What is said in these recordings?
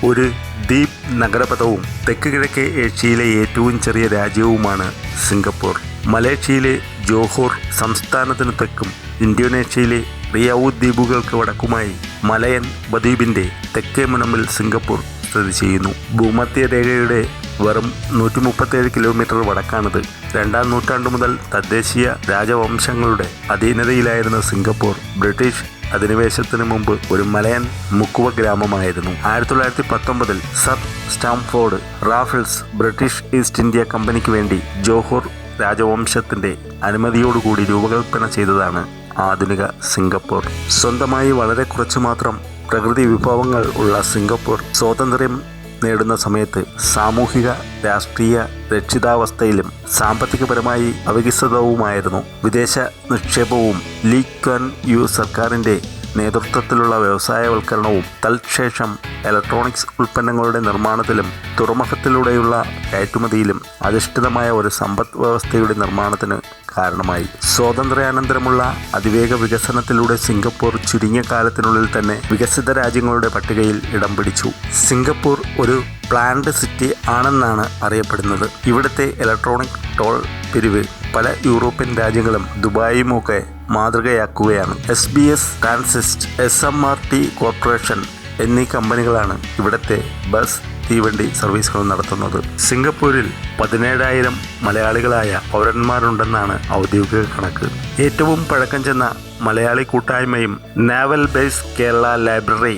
ഒരു ദ്വീപ് നഗരപഥവും തെക്ക് കിഴക്കേ ഏഷ്യയിലെ ഏറ്റവും ചെറിയ രാജ്യവുമാണ് സിംഗപ്പൂർ. മലേഷ്യയിലെ ജോഹോർ സംസ്ഥാനത്തിന് തെക്കും ഇന്തോനേഷ്യയിലെ റിയാവു ദ്വീപുകൾക്ക് വടക്കുമായി മലയൻ ഉപദ്വീപിൻ്റെ തെക്കേ മുനമ്പിൽ സിംഗപ്പൂർ സ്ഥിതി ചെയ്യുന്നു. ഭൂമധ്യരേഖയുടെ വെറും 137 കിലോമീറ്റർ വടക്കാണിത്. 2-ാം നൂറ്റാണ്ടു മുതൽ തദ്ദേശീയ രാജവംശങ്ങളുടെ അധീനതയിലായിരുന്ന സിംഗപ്പൂർ ബ്രിട്ടീഷ് അധിനിവേശത്തിന് മുമ്പ് ഒരു മലയൻ മുക്കുവ ഗ്രാമമായിരുന്നു. 1919 sir Stamford Raffles British east India കമ്പനിക്ക് വേണ്ടി ജോഹോർ രാജവംശത്തിൻ്റെ അനുമതിയോടുകൂടി രൂപകൽപ്പന ചെയ്തതാണ് ആധുനിക സിംഗപ്പൂർ. സ്വന്തമായി വളരെ കുറച്ചു മാത്രം പ്രകൃതി വിഭവങ്ങൾ ഉള്ള സിംഗപ്പൂർ സ്വാതന്ത്ര്യം നേടുന്ന സമയത്ത് സാമൂഹിക രാഷ്ട്രീയ രക്ഷിതാവസ്ഥയിലും സാമ്പത്തികപരമായി അവികസിതവുമായിരുന്നു. വിദേശ നിക്ഷേപവും ലീ ക്വാൻ യു സർക്കാരിൻ്റെ നേതൃത്വത്തിലുള്ള വ്യവസായവൽക്കരണവും തൽശേഷം ഇലക്ട്രോണിക്സ് ഉൽപ്പന്നങ്ങളുടെ നിർമ്മാണത്തിലും തുറമുഖത്തിലൂടെയുള്ള കയറ്റുമതിയിലും അധിഷ്ഠിതമായ ഒരു സമ്പദ് വ്യവസ്ഥയുടെ നിർമ്മാണത്തിന് കാരണമായി. സ്വാതന്ത്ര്യാനന്തരമുള്ള അതിവേഗ വികസനത്തിലൂടെ സിംഗപ്പൂർ ചുരുങ്ങിയ കാലത്തിനുള്ളിൽ തന്നെ വികസിത രാജ്യങ്ങളുടെ പട്ടികയിൽ ഇടം പിടിച്ചു. സിംഗപ്പൂർ ഒരു പ്ലാൻഡ് സിറ്റി ആണെന്നാണ് അറിയപ്പെടുന്നത്. ഇവിടുത്തെ ഇലക്ട്രോണിക് ടോൾ പിരിവ് പല യൂറോപ്യൻ രാജ്യങ്ങളും ദുബായുമൊക്കെ മാതൃകയാക്കുകയാണ്. SBS ട്രാൻസിസ്റ്റ്, SMRT കോർപ്പറേഷൻ എന്നീ കമ്പനികളാണ് ഇവിടുത്തെ ബസ് തീവണ്ടി സർവീസുകൾ നടത്തുന്നത്. സിംഗപ്പൂരിൽ 17,000 മലയാളികളായ പൗരന്മാരുണ്ടെന്നാണ് ഔദ്യോഗിക കണക്ക്. ഏറ്റവും പഴക്കം ചെന്ന മലയാളി കൂട്ടായ്മയും നാവൽ ബേസ് കേരള ലൈബ്രറി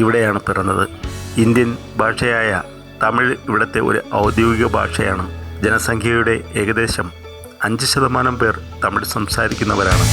ഇവിടെയാണ് പിറന്നത്. ഇന്ത്യൻ ഭാഷയായ തമിഴ് ഇവിടുത്തെ ഒരു ഔദ്യോഗിക ഭാഷയാണ്. ജനസംഖ്യയുടെ ഏകദേശം 5% പേർ തമിഴ് സംസാരിക്കുന്നവരാണ്.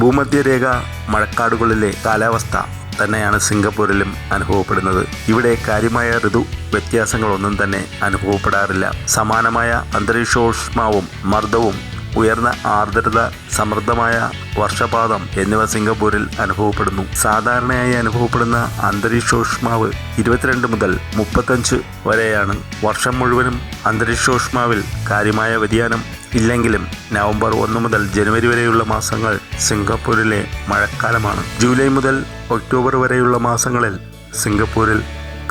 ഭൂമധ്യരേഖ മഴക്കാടുകളിലെ കാലാവസ്ഥ തന്നെയാണ് സിംഗപ്പൂരിലും അനുഭവപ്പെടുന്നത്. ഇവിടെ കാര്യമായ ഋതു വ്യത്യാസങ്ങളൊന്നും തന്നെ അനുഭവപ്പെടാറില്ല. സമാനമായ അന്തരീക്ഷോഷ്മാവും മർദ്ദവും ഉയർന്ന ആർദ്രത, സമൃദ്ധമായ വർഷപാതം എന്നിവ സിംഗപ്പൂരിൽ അനുഭവപ്പെടുന്നു. സാധാരണയായി അനുഭവപ്പെടുന്ന അന്തരീക്ഷോഷ്മാവ് 22 മുതൽ 35 വരെയാണ്. വർഷം മുഴുവനും അന്തരീക്ഷോഷ്മാവിൽ കാര്യമായ വ്യതിയാനം ഇല്ലെങ്കിലും നവംബർ 1 മുതൽ ജനുവരി വരെയുള്ള മാസങ്ങൾ സിംഗപ്പൂരിലെ മഴക്കാലമാണ്. ജൂലൈ മുതൽ ഒക്ടോബർ വരെയുള്ള മാസങ്ങളിൽ സിംഗപ്പൂരിൽ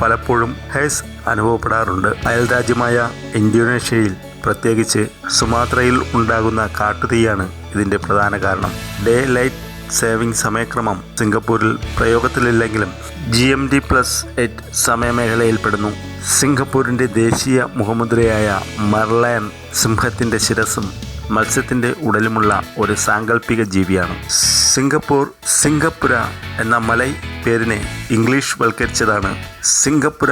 പലപ്പോഴും ഹേസ് അനുഭവപ്പെടാറുണ്ട്. അയൽരാജ്യമായ ഇന്തോനേഷ്യയിൽ, പ്രത്യേകിച്ച് സുമാത്രയിൽ ഉണ്ടാകുന്ന കാട്ടുതീയാണ് ഇതിൻ്റെ പ്രധാന കാരണം. ഡേ ലൈറ്റ് സേവിംഗ് സമയക്രമം സിംഗപ്പൂരിൽ പ്രയോഗത്തിലില്ലെങ്കിലും GMT+8 സമയമേഖലയിൽപ്പെടുന്നു. സിംഗപ്പൂരിൻ്റെ ദേശീയ മുഖമുദ്രയായ മർലയൻ സിംഹത്തിൻ്റെ ശിരസും മത്സ്യത്തിൻ്റെ ഉടലുമുള്ള ഒരു സാങ്കല്പിക ജീവിയാണ്. സിംഗപ്പൂർ സിംഗപ്പുര എന്ന മലൈ പേരിനെ ഇംഗ്ലീഷ് വൽക്കരിച്ചതാണ്. സിംഗപ്പുര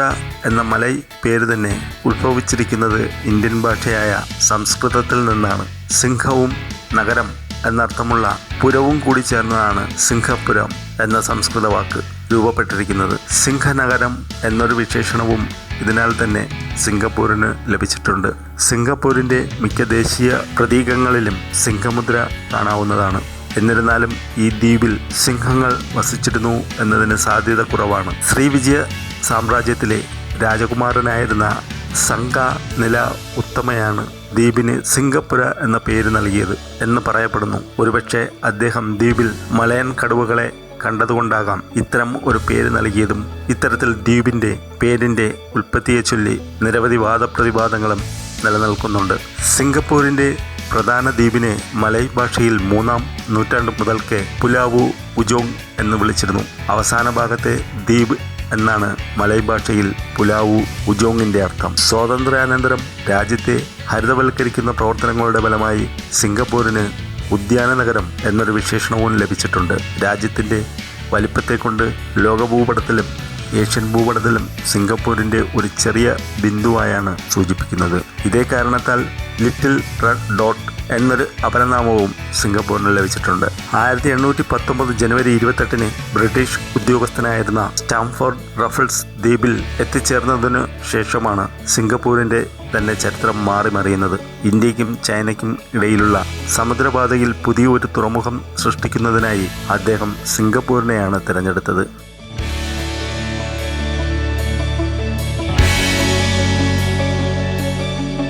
എന്ന മലൈ പേര് തന്നെ ഉത്ഭവിച്ചിരിക്കുന്നത് ഇന്ത്യൻ ഭാഷയായ സംസ്കൃതത്തിൽ നിന്നാണ്. സിംഹവും നഗരം എന്നർത്ഥമുള്ള പുരവും കൂടി ചേർന്നതാണ് സിംഗപ്പുരം എന്ന സംസ്കൃത വാക്ക് രൂപപ്പെട്ടിരിക്കുന്നത്. സിംഹനഗരം എന്നൊരു വിശേഷണവും ഇതിനാൽ തന്നെ സിംഗപ്പൂരിന് ലഭിച്ചിട്ടുണ്ട്. സിംഗപ്പൂരിൻ്റെ മിക്ക ദേശീയ പ്രതീകങ്ങളിലും സിംഹമുദ്ര കാണാവുന്നതാണ്. എന്നിരുന്നാലും ഈ ദ്വീപിൽ സിംഹങ്ങൾ വസിച്ചിരുന്നു എന്നതിന് സാധ്യത കുറവാണ്. ശ്രീവിജയ സാമ്രാജ്യത്തിലെ രാജകുമാരനായിരുന്ന സംഗ നില ഉത്തമയാണ് ദ്വീപിന് സിംഗപ്പുര എന്ന പേര് നൽകിയത് എന്ന് പറയപ്പെടുന്നു. ഒരുപക്ഷെ അദ്ദേഹം ദ്വീപിൽ മലയൻ കടുവകളെ കണ്ടതുകൊണ്ടാകാം ഇത്തരം ഒരു പേര് നൽകിയതും. ഇത്തരത്തിൽ ദ്വീപിൻ്റെ പേരിൻ്റെ ഉൽപ്പത്തിയെ ചൊല്ലി നിരവധി വാദപ്രതിവാദങ്ങളും നിലനിൽക്കുന്നുണ്ട്. സിംഗപ്പൂരിൻ്റെ പ്രധാന ദ്വീപിനെ മലൈ ഭാഷയിൽ 3-ാം നൂറ്റാണ്ട് മുതൽക്കേ പുലാവു ഉജോങ് എന്ന് വിളിച്ചിരുന്നു. അവസാന ഭാഗത്തെ ദ്വീപ് എന്നാണ് മലൈ ഭാഷയിൽ പുലാവു ഉജോങ്ങിൻ്റെ അർത്ഥം. സ്വാതന്ത്ര്യാനന്തരം രാജ്യത്തെ ഹരിതവൽക്കരിക്കുന്ന പ്രവർത്തനങ്ങളുടെ ഫലമായി സിംഗപ്പൂരിന് ഉദ്യാന നഗരം എന്നൊരു വിശേഷണവും ലഭിച്ചിട്ടുണ്ട്. രാജ്യത്തിൻ്റെ വലിപ്പത്തെക്കൊണ്ട് ലോകഭൂപടത്തിലും ഏഷ്യൻ ഭൂപടത്തിലും സിംഗപ്പൂരിൻ്റെ ഒരു ചെറിയ ബിന്ദുവായാണ് സൂചിപ്പിക്കുന്നത്. ഇതേ കാരണത്താൽ ലിറ്റിൽ റെഡ് ഡോട്ട് എന്നൊരു അപരനാമവും സിംഗപ്പൂരിന് ലഭിച്ചിട്ടുണ്ട്. 1819 ജനുവരി 28 ബ്രിട്ടീഷ് ഉദ്യോഗസ്ഥനായിരുന്ന സ്റ്റാംഫോർഡ് റഫിൾസ് ദ്വീപിൽ എത്തിച്ചേർന്നതിനു ശേഷമാണ് സിംഗപ്പൂരിൻ്റെ തന്നെ ചരിത്രം മാറിമറിയുന്നത്. ഇന്ത്യക്കും ചൈനയ്ക്കും ഇടയിലുള്ള സമുദ്രപാതയിൽ പുതിയൊരു തുറമുഖം സൃഷ്ടിക്കുന്നതിനായി അദ്ദേഹം സിംഗപ്പൂരിനെയാണ് തിരഞ്ഞെടുത്തത്.